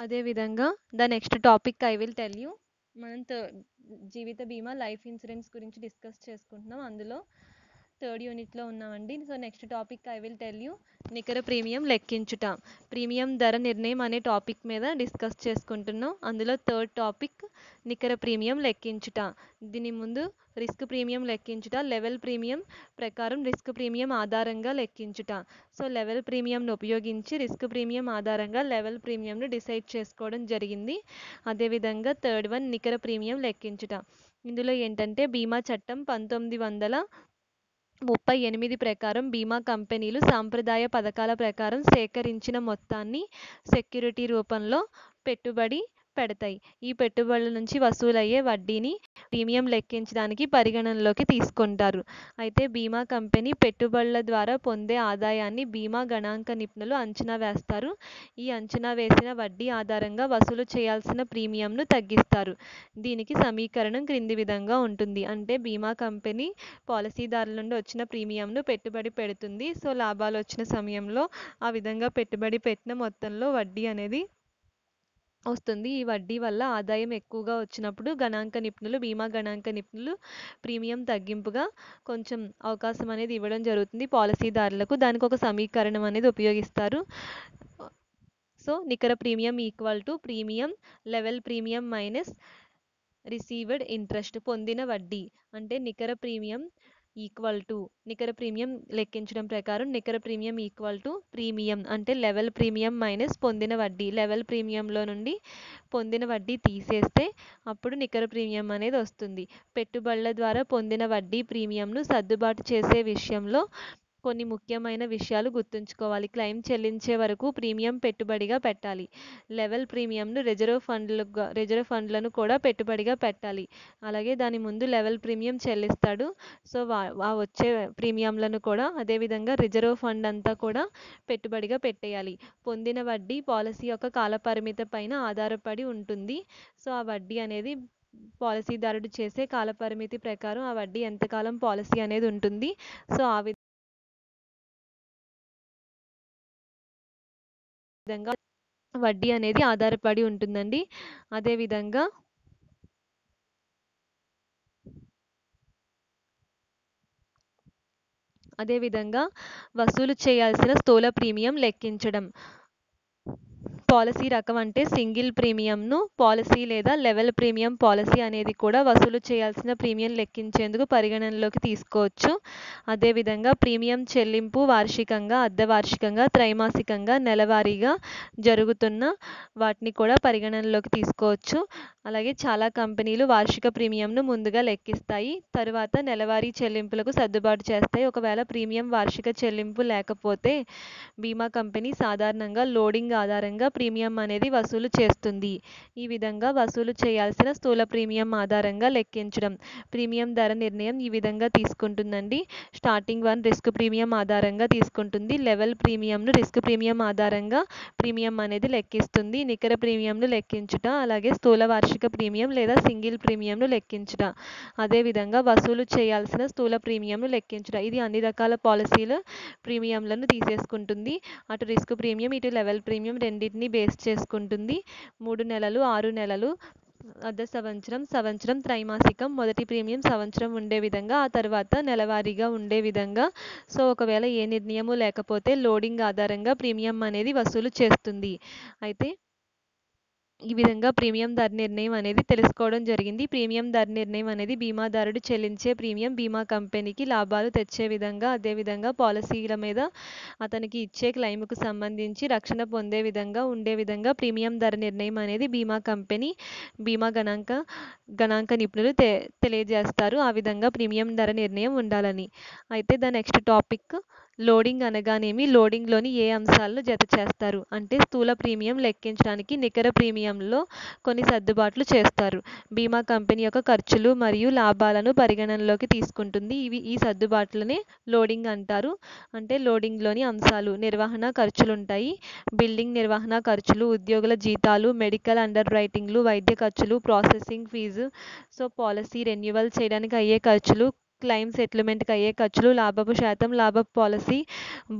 అదే విధంగా the next topic I will tell you. మనం జీవిత బీమా లైఫ్ ఇన్సూరెన్స్ గురించి డిస్కస్ చేసుకుంటున్నాం. అందులో థర్డ్ యూనిట్లో ఉన్నామండి. So next topic I will tell you నికర ప్రీమియం లెక్కించుట. ప్రీమియం ధర నిర్ణయం అనే టాపిక్ మీద డిస్కస్ చేసుకుంటున్నాం. అందులో థర్డ్ టాపిక్ నికర ప్రీమియం లెక్కించుట. దీని ముందు రిస్క్ ప్రీమియం లెక్కించుట, లెవెల్ ప్రీమియం ప్రకారం రిస్క్ ప్రీమియం ఆధారంగా లెక్కించుట. సో లెవెల్ ప్రీమియంను ఉపయోగించి రిస్క్ ప్రీమియం ఆధారంగా లెవెల్ ప్రీమియంను డిసైడ్ చేసుకోవడం జరిగింది. అదేవిధంగా థర్డ్ వన్ నికర ప్రీమియం లెక్కించుట. ఇందులో ఏంటంటే బీమా చట్టం 1938 ప్రకారం బీమా కంపెనీలు సాంప్రదాయ పథకాల ప్రకారం సేకరించిన మొత్తాన్ని సెక్యూరిటీ రూపంలో పెట్టుబడి పెడతాయి. ఈ పెట్టుబడుల నుంచి వసూలయ్యే వడ్డీని ప్రీమియం లెక్కించడానికి పరిగణనలోకి తీసుకుంటారు. అయితే బీమా కంపెనీ పెట్టుబడుల ద్వారా పొందే ఆదాయాన్ని బీమా గణాంక నిపుణులు అంచనా వేస్తారు. ఈ అంచనా వేసిన వడ్డీ ఆధారంగా వసూలు చేయాల్సిన ప్రీమియంను తగ్గిస్తారు. దీనికి సమీకరణం క్రింది విధంగా ఉంటుంది. అంటే బీమా కంపెనీ పాలసీదారుల నుండి వచ్చిన ప్రీమియంను పెట్టుబడి పెడుతుంది. సో లాభాలు వచ్చిన సమయంలో ఆ విధంగా పెట్టుబడి పెట్టిన మొత్తంలో వడ్డీ అనేది వస్తుంది. ఈ వడ్డీ వల్ల ఆదాయం ఎక్కువగా వచ్చినప్పుడు బీమా గణాంక నిపుణులు ప్రీమియం తగ్గింపుగా కొంచెం అవకాశం అనేది ఇవ్వడం జరుగుతుంది పాలసీదారులకు. దానికి ఒక సమీకరణం అనేది ఉపయోగిస్తారు. సో నికర premium equal to premium level premium minus received interest, పొందిన వడ్డీ. అంటే నికర ప్రీమియం లెక్కించడం ప్రకారం నికర ప్రీమియం ఈక్వల్ టు ప్రీమియం అంటే లెవెల్ ప్రీమియం మైనస్ పొందిన వడ్డీ. లెవెల్ ప్రీమియంలో నుండి పొందిన వడ్డీ తీసేస్తే అప్పుడు నికర ప్రీమియం అనేది వస్తుంది. పెట్టుబడుల ద్వారా పొందిన వడ్డీ ప్రీమియంను సర్దుబాటు చేసే విషయంలో కొన్ని ముఖ్యమైన విషయాలు గుర్తుంచుకోవాలి. క్లెయిమ్ చెల్లించే వరకు ప్రీమియం పెట్టుబడిగా పెట్టాలి. లెవెల్ ప్రీమియంను రిజర్వ్ ఫండ్లను కూడా పెట్టుబడిగా పెట్టాలి. అలాగే దాని ముందు లెవెల్ ప్రీమియం చెల్లిస్తాడు. సో వచ్చే ప్రీమియంలను కూడా అదేవిధంగా రిజర్వ్ ఫండ్ అంతా కూడా పెట్టుబడిగా పెట్టేయాలి. పొందిన వడ్డీ పాలసీ యొక్క కాలపరిమితి పైన ఆధారపడి ఉంటుంది. సో ఆ వడ్డీ అనేది పాలసీదారుడు చేసే కాలపరిమితి ప్రకారం ఆ వడ్డీ ఎంతకాలం పాలసీ అనేది ఉంటుంది. సో ఆ విధంగా వడ్డీ అనేది ఆధారపడి ఉంటుందండి. అదేవిధంగా వసూలు చేయాల్సిన స్థూల ప్రీమియం లెక్కించడం. పాలసీ రకం అంటే సింగిల్ ప్రీమియంను పాలసీ లేదా లెవెల్ ప్రీమియం పాలసీ అనేది కూడా వసూలు చేయాల్సిన ప్రీమియం లెక్కించేందుకు పరిగణనలోకి తీసుకోవచ్చు. అదేవిధంగా ప్రీమియం చెల్లింపు వార్షికంగా, అర్ధవార్షికంగా, త్రైమాసికంగా, నెలవారీగా జరుగుతున్న వాటిని కూడా పరిగణనలోకి తీసుకోవచ్చు. అలాగే చాలా కంపెనీలు వార్షిక ప్రీమియంను ముందుగా లెక్కిస్తాయి, తరువాత నెలవారీ చెల్లింపులకు సర్దుబాటు చేస్తాయి. ఒకవేళ ప్రీమియం వార్షిక చెల్లింపు లేకపోతే బీమా కంపెనీ సాధారణంగా లోడింగ్ ఆధారంగా ప్రీమియం అనేది వసూలు చేస్తుంది. ఈ విధంగా వసూలు చేయాల్సిన స్థూల ప్రీమియం ఆధారంగా లెక్కించడం. ప్రీమియం ధర నిర్ణయం ఈ విధంగా తీసుకుంటుందండి. స్టార్టింగ్ వన్ రిస్క్ ప్రీమియం ఆధారంగా తీసుకుంటుంది. లెవెల్ ప్రీమియంను రిస్క్ ప్రీమియం ఆధారంగా ప్రీమియం అనేది లెక్కిస్తుంది. నికర ప్రీమియంను లెక్కించుట, అలాగే స్థూల వార్షిక ప్రీమియం లేదా సింగిల్ ప్రీమియంను లెక్కించుట. అదేవిధంగా వసూలు చేయాల్సిన స్థూల ప్రీమియంను లెక్కించుట. ఇది అన్ని రకాల పాలసీల ప్రీమియంలను తీసేసుకుంటుంది. అటు రిస్క్ ప్రీమియం, ఇటు లెవెల్ ప్రీమియం రెండింటిని బేస్ చేసుకుంటుంది. 3 నెలలు, 6 నెలలు, అర్ధ సంవత్సరం, సంవత్సరం, త్రైమాసికం, మొదటి ప్రీమియం సంవత్సరం ఉండే విధంగా, ఆ తర్వాత నెలవారీగా ఉండే విధంగా. సో ఒకవేళ ఏ నిర్ణయము లేకపోతే లోడింగ్ ఆధారంగా ప్రీమియం అనేది వసూలు చేస్తుంది. అయితే ఈ విధంగా ప్రీమియం ధర నిర్ణయం అనేది తెలుసుకోవడం జరిగింది. ప్రీమియం ధర నిర్ణయం అనేది బీమాదారుడు చెల్లించే ప్రీమియం బీమా కంపెనీకి లాభాలు తెచ్చే విధంగా, అదేవిధంగా పాలసీల మీద అతనికి ఇచ్చే క్లెయిమ్కు సంబంధించి రక్షణ పొందే విధంగా ఉండే విధంగా ప్రీమియం ధర నిర్ణయం అనేది బీమా కంపెనీ బీమా గణాంక నిపుణులు తెలియజేస్తారు. ఆ విధంగా ప్రీమియం ధర నిర్ణయం ఉండాలని. అయితే ద నెక్స్ట్ టాపిక్ లోడింగ్ అనగానేమి, లోడింగ్లోని ఏ అంశాలను జత చేస్తారు అంటే స్థూల ప్రీమియం లెక్కించడానికి నికర ప్రీమియంలో కొన్ని సర్దుబాట్లు చేస్తారు. బీమా కంపెనీ యొక్క ఖర్చులు మరియు లాభాలను పరిగణనలోకి తీసుకుంటుంది. ఈ సర్దుబాట్లనే లోడింగ్ అంటారు. అంటే లోడింగ్లోని అంశాలు నిర్వహణ ఖర్చులు ఉంటాయి. బిల్డింగ్ నిర్వహణ ఖర్చులు, ఉద్యోగుల జీతాలు, మెడికల్ అండర్ రైటింగ్లు, వైద్య ఖర్చులు, processing fees, so policy renewal చేయడానికి అయ్యే ఖర్చులు, క్లెయిమ్ సెటిల్మెంట్కి అయ్యే ఖర్చులు, లాభపు శాతం, లాభపు policy,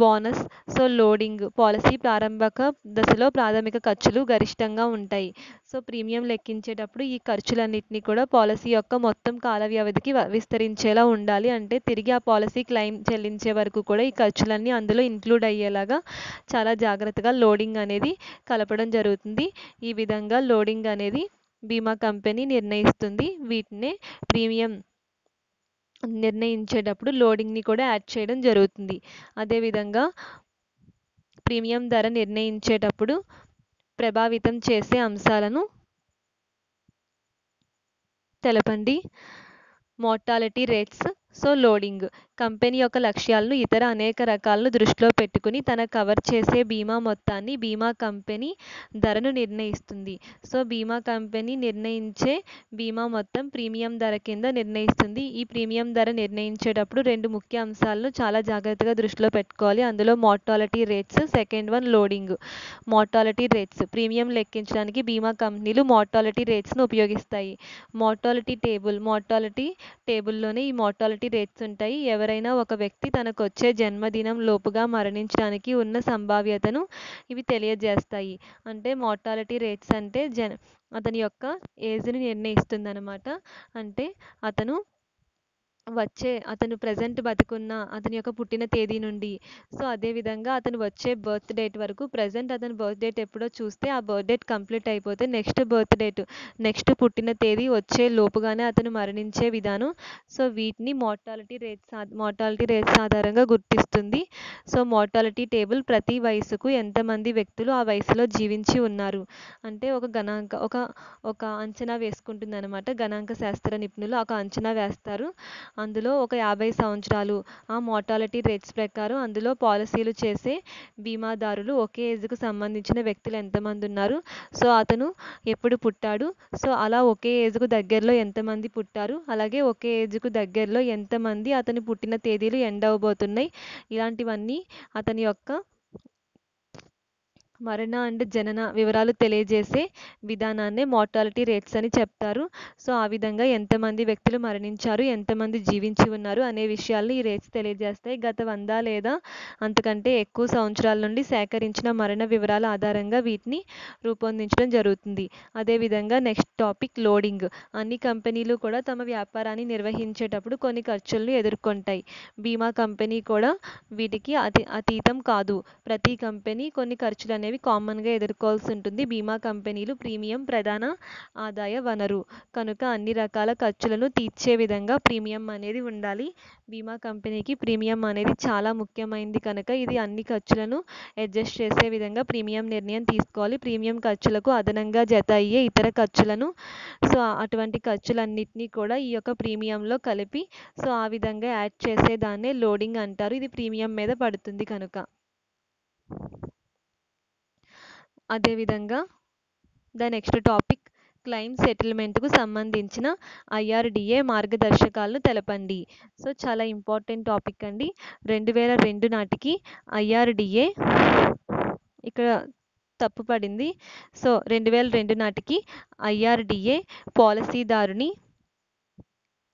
bonus. So loading policy ప్రారంభక దశలో ప్రాథమిక ఖర్చులు గరిష్టంగా ఉంటాయి. సో ప్రీమియం లెక్కించేటప్పుడు ఈ ఖర్చులన్నిటిని కూడా పాలసీ యొక్క మొత్తం కాల వ్యవధికి విస్తరించేలా ఉండాలి. అంటే తిరిగి ఆ పాలసీ క్లెయిమ్ చెల్లించే వరకు కూడా ఈ ఖర్చులన్నీ అందులో ఇంక్లూడ్ అయ్యేలాగా చాలా జాగ్రత్తగా లోడింగ్ అనేది కలపడం జరుగుతుంది. ఈ విధంగా లోడింగ్ అనేది బీమా కంపెనీ నిర్ణయిస్తుంది. వీటినే ప్రీమియం నిర్ణయించేటప్పుడు లోడింగ్ని కూడా యాడ్ చేయడం జరుగుతుంది. అదేవిధంగా ప్రీమియం ధర నిర్ణయించేటప్పుడు ప్రభావితం చేసే అంశాలను తెలపండి. Mortality rates. So loading company యొక్క లక్ష్యాలను, ఇతర అనేక రకాలను దృష్టిలో పెట్టుకుని తన కవర్ చేసే బీమా మొత్తాన్ని బీమా కంపెనీ ధరను నిర్ణయిస్తుంది. సో బీమా కంపెనీ నిర్ణయించే బీమా మొత్తం ప్రీమియం ధర కింద నిర్ణయిస్తుంది. ఈ ప్రీమియం ధర నిర్ణయించేటప్పుడు రెండు ముఖ్య అంశాలను చాలా జాగ్రత్తగా దృష్టిలో పెట్టుకోవాలి. అందులో mortality rates, second one loading. Mortality rates premium లెక్కించడానికి బీమా కంపెనీలు మోర్టాలిటీ రేట్స్ను ఉపయోగిస్తాయి. మోర్టాలిటీ టేబుల్లోనే ఈ మోర్టాలిటీ రేట్స్ ఉంటాయి. ఎవరైనా ఒక వ్యక్తి తనకొచ్చే జన్మదినం లోపుగా మరణించడానికి ఉన్న సంభావ్యతను ఇవి తెలియజేస్తాయి. అంటే మోర్టాలిటీ రేట్స్ అంటే అతని యొక్క ఏజ్ని నిర్ణయిస్తుందన్నమాట. అంటే అతను ప్రజెంట్ బతికున్న అతని యొక్క పుట్టిన తేదీ నుండి, సో అదేవిధంగా అతను వచ్చే బర్త్ డేట్ వరకు, ప్రజెంట్ అతని బర్త్ డేట్ ఎప్పుడో చూస్తే ఆ బర్త్ డేట్ కంప్లీట్ అయిపోతే నెక్స్ట్ పుట్టిన తేదీ వచ్చే లోపుగానే అతను మరణించే విధానం. సో వీటిని మోర్టాలిటీ రేట్స్ ఆధారంగా గుర్తిస్తుంది. సో మోర్టాలిటీ టేబుల్ ప్రతి వయసుకు ఎంతమంది వ్యక్తులు ఆ వయసులో జీవించి ఉన్నారు అంటే ఒక అంచనా వేసుకుంటుంది అనమాట. గణాంక శాస్త్ర నిపుణులు ఒక అంచనా వేస్తారు. అందులో ఒక 50 సంవత్సరాలు ఆ మోర్టాలిటీ రేట్స్ ప్రకారం అందులో పాలసీలు చేసే బీమాదారులు ఒకే ఏజ్కు సంబంధించిన వ్యక్తులు ఎంతమంది ఉన్నారు, సో అతను ఎప్పుడు పుట్టాడు, సో అలా ఒకే ఏజ్కు దగ్గరలో ఎంతమంది పుట్టారు, అలాగే ఒకే ఏజ్కు దగ్గరలో ఎంతమంది అతని పుట్టిన తేదీలు ఎండ్ అవబోతున్నాయి, ఇలాంటివన్నీ అతని యొక్క మరణ అండ్ జనన వివరాలు తెలియజేసే విధానాన్నే మోర్టాలిటీ రేట్స్ అని చెప్తారు. సో ఆ విధంగా ఎంతమంది వ్యక్తులు మరణించారు, ఎంతమంది జీవించి ఉన్నారు అనే విషయాల్ని ఈ రేట్స్ తెలియజేస్తాయి. గత 100 లేదా అంతకంటే ఎక్కువ సంవత్సరాల నుండి సేకరించిన మరణ వివరాల ఆధారంగా వీటిని రూపొందించడం జరుగుతుంది. అదేవిధంగా నెక్స్ట్ టాపిక్ లోడింగ్. అన్ని కంపెనీలు కూడా తమ వ్యాపారాన్ని నిర్వహించేటప్పుడు కొన్ని ఖర్చులను ఎదుర్కొంటాయి. బీమా కంపెనీ కూడా వీటికి అతీతం కాదు. ప్రతి కంపెనీ కొన్ని ఖర్చులు అనేవి కామన్గా ఎదుర్కోవాల్సి ఉంటుంది. బీమా కంపెనీలు ప్రీమియం ప్రధాన ఆదాయ వనరు కనుక అన్ని రకాల ఖర్చులను తీర్చే విధంగా ప్రీమియం అనేది ఉండాలి. బీమా కంపెనీకి ప్రీమియం అనేది చాలా ముఖ్యమైనది కనుక ఇది అన్ని ఖర్చులను అడ్జస్ట్ చేసే విధంగా ప్రీమియం నిర్ణయం తీసుకోవాలి. ప్రీమియం ఖర్చులకు అదనంగా జత అయ్యే ఇతర ఖర్చులను, సో అటువంటి ఖర్చులన్నిటినీ కూడా ఈ యొక్క ప్రీమియంలో కలిపి సో ఆ విధంగా యాడ్ చేసే దాన్నే లోడింగ్ అంటారు. ఇది ప్రీమియం మీద పడుతుంది కనుక. అదేవిధంగా నెక్స్ట్ టాపిక్ క్లెయిమ్ సెటిల్మెంట్కు సంబంధించిన IRDA మార్గదర్శకాలను తెలపండి. సో చాలా ఇంపార్టెంట్ టాపిక్ అండి. 2002 నాటికి IRDA ఇక్కడ తప్పు పడింది. సో 2002 నాటికి IRDA పాలసీదారుని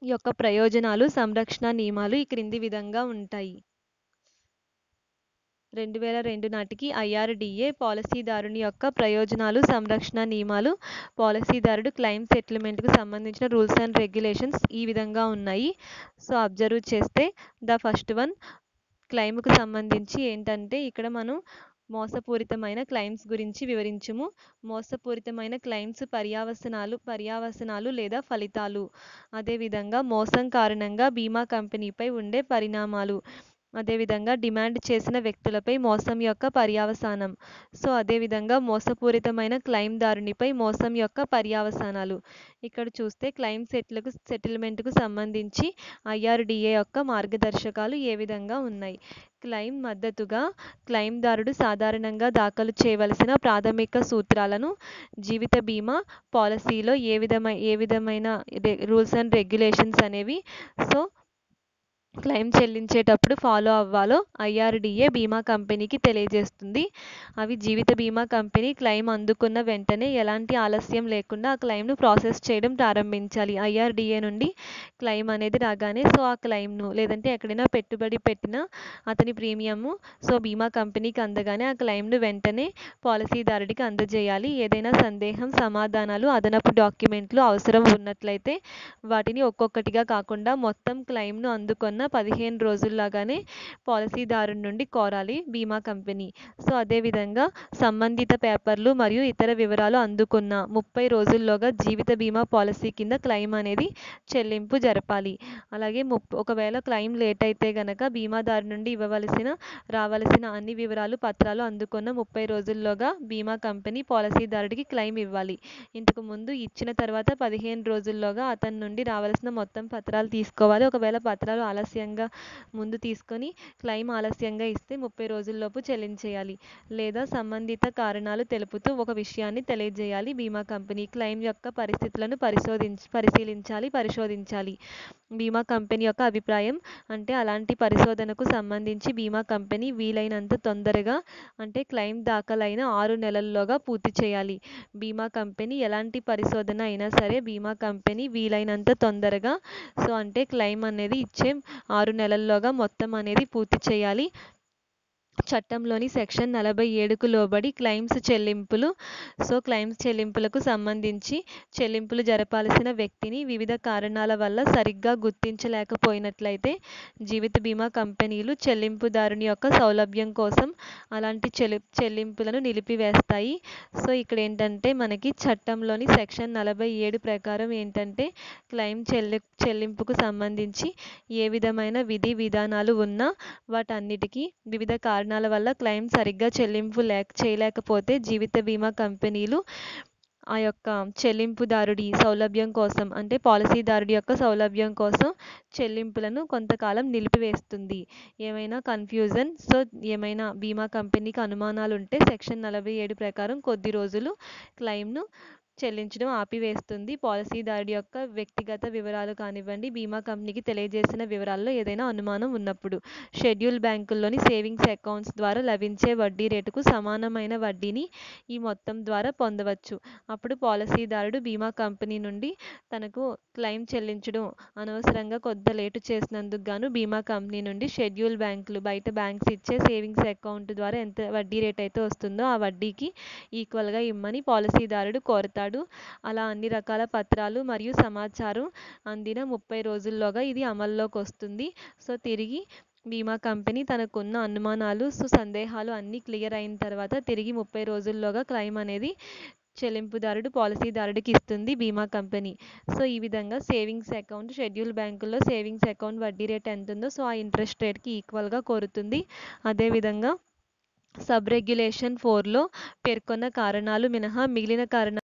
యొక్క ప్రయోజనాలు, సంరక్షణ నియమాలు ఈ క్రింది విధంగా ఉంటాయి. 2002 నాటికి IRDA పాలసీదారుని యొక్క ప్రయోజనాలు, సంరక్షణ నియమాలు, పాలసీదారుడు క్లెయిమ్ సెటిల్మెంట్కు సంబంధించిన రూల్స్ అండ్ రెగ్యులేషన్స్ ఈ విధంగా ఉన్నాయి. సో అబ్జర్వ్ చేస్తే ద ఫస్ట్ వన్ క్లెయిమ్కు సంబంధించి ఏంటంటే ఇక్కడ మనం మోసపూరితమైన క్లెయిమ్స్ గురించి వివరించుము. మోసపూరితమైన క్లెయిమ్స్ పర్యవసనాలు లేదా ఫలితాలు, అదేవిధంగా మోసం కారణంగా బీమా కంపెనీపై ఉండే పరిణామాలు, అదేవిధంగా డిమాండ్ చేసిన వ్యక్తులపై మోసం యొక్క పర్యవసానం. సో అదేవిధంగా మోసపూరితమైన క్లెయిమ్ దారునిపై మోసం యొక్క పర్యవసానాలు. ఇక్కడ చూస్తే క్లెయిమ్ సెటిల్మెంట్కు సంబంధించి IRDA యొక్క మార్గదర్శకాలు ఏ విధంగా ఉన్నాయి. క్లెయిమ్ మద్దతుగా క్లెయిమ్దారుడు సాధారణంగా దాఖలు చేయవలసిన ప్రాథమిక సూత్రాలను జీవిత బీమా పాలసీలో ఏ విధమైన రూల్స్ అండ్ రెగ్యులేషన్స్ అనేవి సో క్లెయిమ్ చెల్లించేటప్పుడు ఫాలో అవ్వాలో ఐఆర్డీఏ బీమా కంపెనీకి తెలియజేస్తుంది. అవి జీవిత బీమా కంపెనీ క్లెయిమ్ అందుకున్న వెంటనే ఎలాంటి ఆలస్యం లేకుండా ఆ క్లెయిమ్ను ప్రాసెస్ చేయడం ప్రారంభించాలి. ఐఆర్డీఏ నుండి క్లెయిమ్ అనేది రాగానే ఆ క్లెయిమ్ను లేదంటే ఎక్కడైనా పెట్టుబడి పెట్టిన అతని ప్రీమియము బీమా కంపెనీకి అందగానే ఆ క్లెయిమ్ను వెంటనే పాలసీదారుడికి అందజేయాలి. ఏదైనా సందేహం, సమాధానాలు, అదనపు డాక్యుమెంట్లు అవసరం ఉన్నట్లయితే వాటిని ఒక్కొక్కటిగా కాకుండా మొత్తం క్లెయిమ్ను అందుకున్న 15 రోజుల్లోగానే పాలసీదారుడి నుండి కోరాలి బీమా కంపెనీ. అదేవిధంగా సంబంధిత పేపర్లు మరియు ఇతర వివరాలు అందుకున్న 30 రోజుల్లోగా జీవిత బీమా పాలసీ కింద క్లెయిమ్ అనేది చెల్లింపు జరపాలి. అలాగే ఒకవేళ క్లెయిమ్ లేట్ అయితే గనక బీమాదారు నుండి రావలసిన అన్ని వివరాలు, పత్రాలు అందుకున్న 30 రోజుల్లోగా బీమా కంపెనీ పాలసీదారుడికి క్లెయిమ్ ఇవ్వాలి. ఇంతకు ముందు ఇచ్చిన తర్వాత 15 రోజుల్లోగా అతని నుండి రావలసిన మొత్తం పత్రాలు తీసుకోవాలి. ఒకవేళ పత్రాలు ఆలస్యంగా ముందు తీసుకొని క్లెయిమ్ ఆలస్యంగా ఇస్తే 30 రోజుల్లోపు చెల్లించేయాలి. లేదా సంబంధిత కారణాలు తెలుపుతూ ఒక విషయాన్ని తెలియజేయాలి. బీమా కంపెనీ క్లెయిమ్ యొక్క పరిస్థితులను పరిశోధించాలి. బీమా కంపెనీ యొక్క అభిప్రాయం అంటే అలాంటి పరిశోధనకు సంబంధించి బీమా కంపెనీ వీలైనంత తొందరగా అంటే క్లెయిమ్ దాఖలైన 6 నెలల్లోగా పూర్తి చేయాలి. బీమా కంపెనీ ఎలాంటి పరిశోధన అయినా సరే బీమా కంపెనీ వీలైనంత తొందరగా అంటే క్లెయిమ్ అనేది ఇచ్చే 6 నెలల్లోగా మొత్తం అనేది పూర్తి చేయాలి. చట్టంలోని సెక్షన్ 47కు లోబడి క్లెయిమ్స్ చెల్లింపులకు సంబంధించి చెల్లింపులు జరపాల్సిన వ్యక్తిని వివిధ కారణాల వల్ల సరిగ్గా గుర్తించలేకపోయినట్లయితే జీవిత బీమా కంపెనీలు చెల్లింపుదారుని యొక్క సౌలభ్యం కోసం అలాంటి చెల్లింపులను నిలిపివేస్తాయి. ఇక్కడ ఏంటంటే మనకి చట్టంలోని సెక్షన్ 47 ప్రకారం ఏంటంటే క్లెయిమ్ చెల్లింపుకు సంబంధించి ఏ విధమైన విధి విధానాలు ఉన్నా వాటన్నిటికీ వివిధ కారణాల వల్ల క్లెయిమ్ సరిగ్గా చేయలేకపోతే జీవిత బీమా కంపెనీలు ఆ యొక్క చెల్లింపుదారుడి సౌలభ్యం కోసం అంటే పాలసీదారుడి యొక్క సౌలభ్యం కోసం చెల్లింపులను కొంతకాలం నిలిపివేస్తుంది. ఏమైనా కన్ఫ్యూజన్ ఏమైనా బీమా కంపెనీకి అనుమానాలు ఉంటే సెక్షన్ 47 ప్రకారం కొద్ది రోజులు క్లెయిమ్ను చెల్లించడం ఆపివేస్తుంది. పాలసీదారుడి యొక్క వ్యక్తిగత వివరాలు కానివ్వండి, బీమా కంపెనీకి తెలియజేసిన వివరాల్లో ఏదైనా అనుమానం ఉన్నప్పుడు షెడ్యూల్ బ్యాంకుల్లోని సేవింగ్స్ అకౌంట్స్ ద్వారా లభించే వడ్డీ రేటుకు సమానమైన వడ్డీని ఈ మొత్తం ద్వారా పొందవచ్చు. అప్పుడు పాలసీదారుడు బీమా కంపెనీ నుండి తనకు క్లెయిమ్ చెల్లించడం అనవసరంగా కొంత లేటు చేసినందుకు గాను బీమా కంపెనీ నుండి షెడ్యూల్ బ్యాంకులు బయట బ్యాంక్స్ ఇచ్చే సేవింగ్స్ అకౌంట్ ద్వారా ఎంత వడ్డీ రేట్ అయితే వస్తుందో ఆ వడ్డీకి ఈక్వల్గా ఇమ్మని పాలసీదారుడు కోరతాడు. అలా అన్ని రకాల పత్రాలు మరియు సమాచారం అందిన 30 రోజుల్లోగా ఇది అమల్లోకి వస్తుంది. తిరిగి బీమా కంపెనీ తనకున్న అనుమానాలు, సందేహాలు అన్నీ క్లియర్ అయిన తర్వాత తిరిగి 30 రోజుల్లోగా క్లెయిమ్ అనేది చెల్లింపుదారుడు పాలసీదారుడికి ఇస్తుంది బీమా కంపెనీ. ఈ విధంగా సేవింగ్స్ అకౌంట్ షెడ్యూల్ బ్యాంకుల్లో సేవింగ్స్ అకౌంట్ వడ్డీ రేట్ ఎంత ఉందో ఆ ఇంట్రెస్ట్ రేట్కి ఈక్వల్గా కోరుతుంది. అదేవిధంగా సబ్ రెగ్యులేషన్ 4లో పేర్కొన్న కారణాలు మినహా మిగిలిన కారణాలు